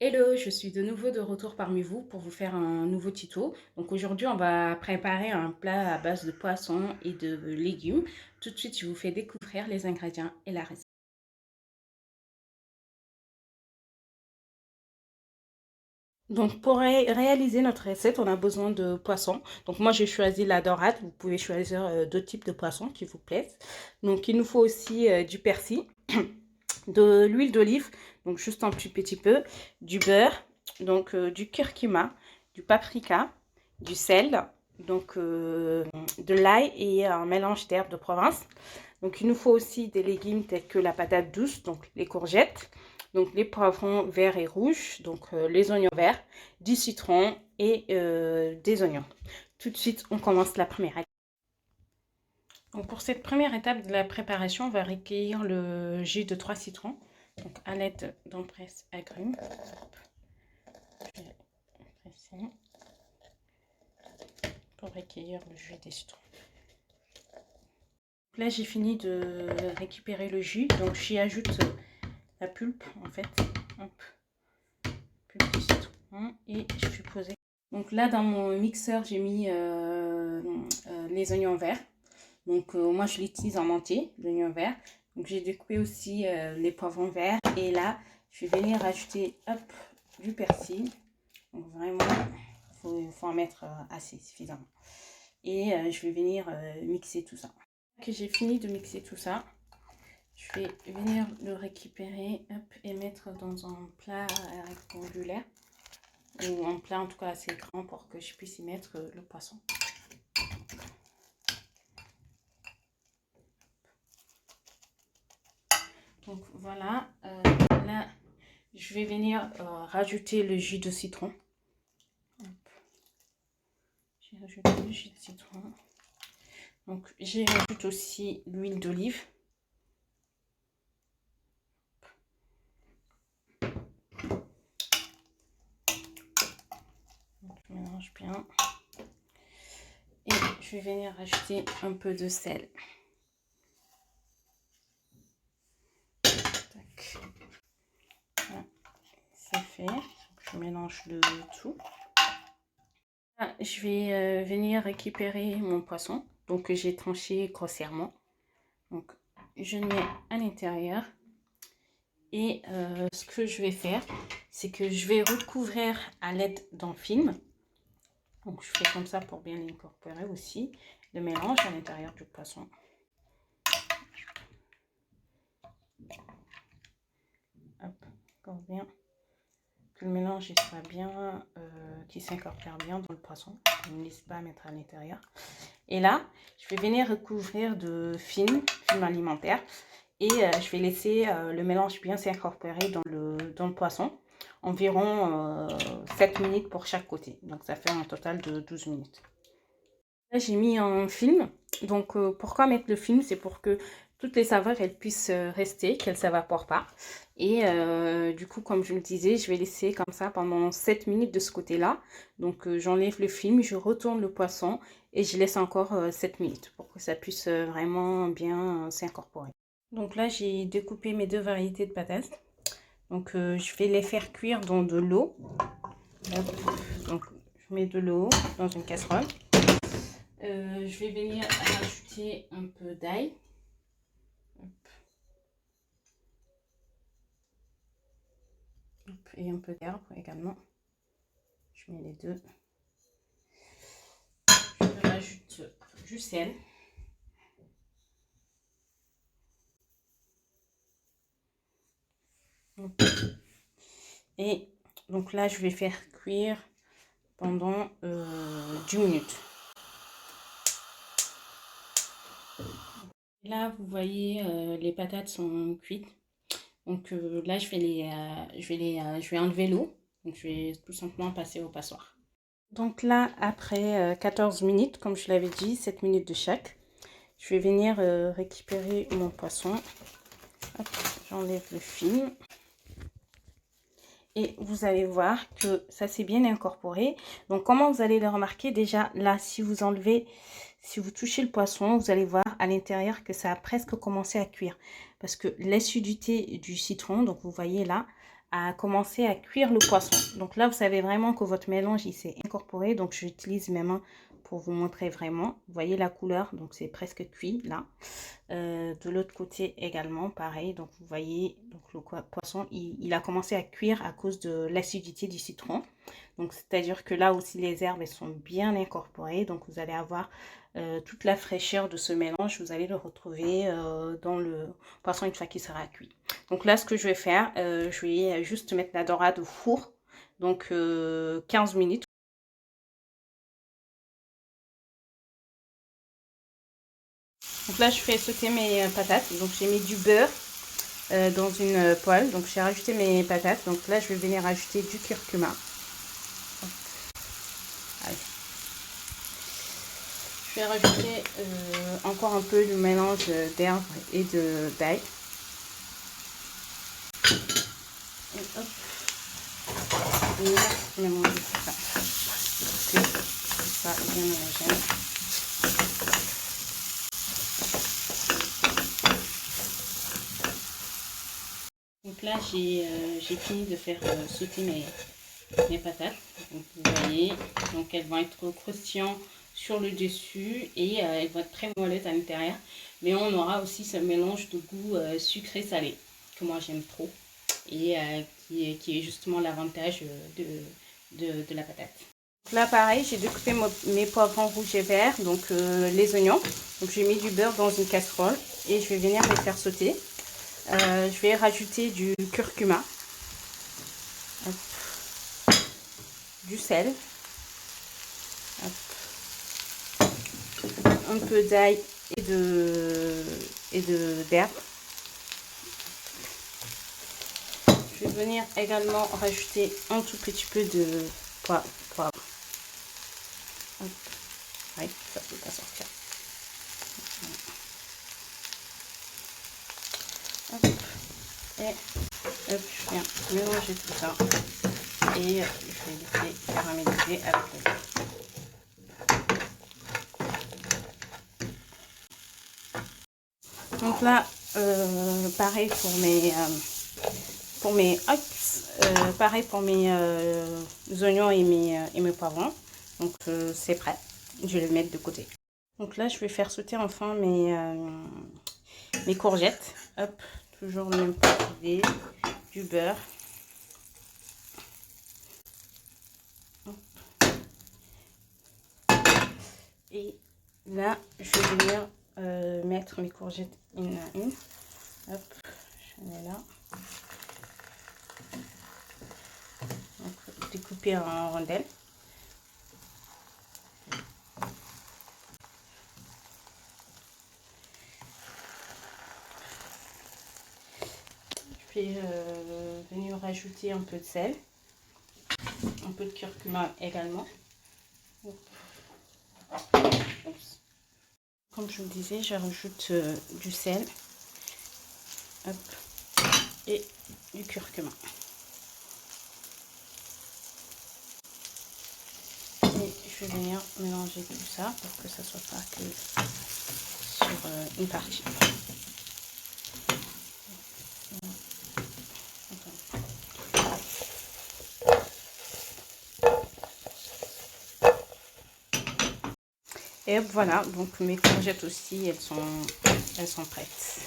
Hello, je suis de nouveau de retour parmi vous pour vous faire un nouveau tuto. Donc aujourd'hui, on va préparer un plat à base de poisson et de légumes. Tout de suite, je vous fais découvrir les ingrédients et la recette. Donc pour réaliser notre recette, on a besoin de poisson. Donc moi, j'ai choisi la dorade. Vous pouvez choisir d'autres types de poissons qui vous plaisent. Donc il nous faut aussi du persil, de l'huile d'olive, donc juste un petit peu, du beurre, donc du curcuma, du paprika, du sel, donc de l'ail et un mélange d'herbes de Provence. Donc il nous faut aussi des légumes tels que la patate douce, donc les courgettes, donc les poivrons verts et rouges, donc les oignons verts, du citron et des oignons. Tout de suite, on commence la première étape. Donc pour cette première étape de la préparation, on va recueillir le jus de 3 citrons. Donc à l'aide d'un presse-agrumes. Je vais presser pour recueillir le jus des citrons. Là j'ai fini de récupérer le jus, donc j'y ajoute la pulpe en fait. Hop. Pulpe de citron et je vais poser. Donc là dans mon mixeur j'ai mis les oignons verts. Donc moi je l'utilise en entier, l'oignon vert. Donc j'ai découpé aussi les poivrons verts. Et là, je vais venir ajouter hop, du persil. Donc vraiment, il faut en mettre assez suffisamment. Et je vais venir mixer tout ça. Que j'ai fini de mixer tout ça, je vais venir le récupérer hop, et mettre dans un plat rectangulaire. Ou un plat en tout cas assez grand pour que je puisse y mettre le poisson. Donc voilà, là je vais venir rajouter le jus de citron. J'ai rajouté le jus de citron. Donc j'y rajoute aussi l'huile d'olive. Je mélange bien. Et je vais venir rajouter un peu de sel. Tac. Voilà, c'est fait. Donc, je mélange le tout. Là, je vais venir récupérer mon poisson. Donc j'ai tranché grossièrement. Donc je le mets à l'intérieur. Et ce que je vais faire, c'est que je vais recouvrir à l'aide d'un film. Donc je fais comme ça pour bien l'incorporer aussi. Le mélange à l'intérieur du poisson. Hop, encore bien. Que le mélange il soit bien, qu'il s'incorpore bien dans le poisson. Je ne laisse pas mettre à l'intérieur. Et là, je vais venir recouvrir de film alimentaire. Et je vais laisser le mélange bien s'incorporer dans le poisson. Environ 7 minutes pour chaque côté. Donc ça fait un total de 12 minutes. Là, j'ai mis un film. Donc pourquoi mettre le film? C'est pour que toutes les saveurs elles puissent rester, qu'elles ne s'évaporent pas. Et du coup, comme je le disais, je vais laisser comme ça pendant 7 minutes de ce côté-là. Donc j'enlève le film, je retourne le poisson et je laisse encore 7 minutes pour que ça puisse vraiment bien s'incorporer. Donc là, j'ai découpé mes deux variétés de patates. Donc je vais les faire cuire dans de l'eau. Donc je mets de l'eau dans une casserole. Je vais venir rajouter un peu d'ail. Et un peu d'herbe également. Je mets les deux. Je rajoute du sel. Et donc là, je vais faire cuire pendant 10 minutes. Là, vous voyez, les patates sont cuites. Donc là, je vais enlever l'eau. Donc je vais tout simplement passer au passoire. Donc là, après 14 minutes, comme je l'avais dit, 7 minutes de chaque, je vais venir récupérer mon poisson. J'enlève le film. Et vous allez voir que ça s'est bien incorporé. Donc comment vous allez le remarquer? Déjà là, si vous enlevez, si vous touchez le poisson, vous allez voir à l'intérieur que ça a presque commencé à cuire. Parce que l'acidité du citron, donc vous voyez là, à commencer à cuire le poisson. Donc là, vous savez vraiment que votre mélange, il s'est incorporé. Donc, j'utilise mes mains pour vous montrer vraiment. Vous voyez la couleur, donc c'est presque cuit là. De l'autre côté également, pareil. Donc, vous voyez, donc le poisson, il a commencé à cuire à cause de l'acidité du citron. Donc, c'est-à-dire que là aussi, les herbes, elles sont bien incorporées. Donc, vous allez avoir toute la fraîcheur de ce mélange. Vous allez le retrouver dans le poisson une fois qu'il sera cuit. Donc là, ce que je vais faire, je vais juste mettre la dorade au four. Donc, 15 minutes. Donc là, je fais sauter mes patates. Donc, j'ai mis du beurre dans une poêle. Donc, j'ai rajouté mes patates. Donc là, je vais venir ajouter du curcuma. Allez. Je vais rajouter encore un peu de mélange d'herbes et d'ail. Et hop. Et là, je vais mélanger tout ça. Que ça bien homogène. Donc là, j'ai fini de faire sauter mes patates. Donc, vous voyez, donc elles vont être croustillantes sur le dessus et elles vont être très moelleuses à l'intérieur. Mais on aura aussi ce mélange de goût sucré-salé que moi j'aime trop et qui est justement l'avantage de la patate. Donc là, pareil, j'ai découpé mes poivrons rouges et verts, donc les oignons. Donc j'ai mis du beurre dans une casserole et je vais venir les faire sauter. Je vais rajouter du curcuma, hop, du sel, hop, un peu d'ail et d'herbe. Je vais venir également rajouter un tout petit peu de poivre. Hop. Ouais, ça peut pas sortir. Hop. Et hop, je viens mélanger tout ça et je vais laisser caraméliser avec le beurre. Donc là, pareil pareil pour mes oignons et mes poivrons. Donc c'est prêt. Je vais les mettre de côté. Donc là, je vais faire sauter enfin mes courgettes. Hop, toujours le même procédé, du beurre. Hop. Et là, je vais venir mettre mes courgettes une à une. Hop, je mets là. Donc, découper en rondelles. Je vais venir rajouter un peu de sel, un peu de curcuma également. Comme je vous disais, je rajoute du sel, hop, et du curcuma. Et je vais venir mélanger tout ça pour que ça ne soit pas que sur une partie. Et hop, voilà, donc mes courgettes aussi, elles sont prêtes.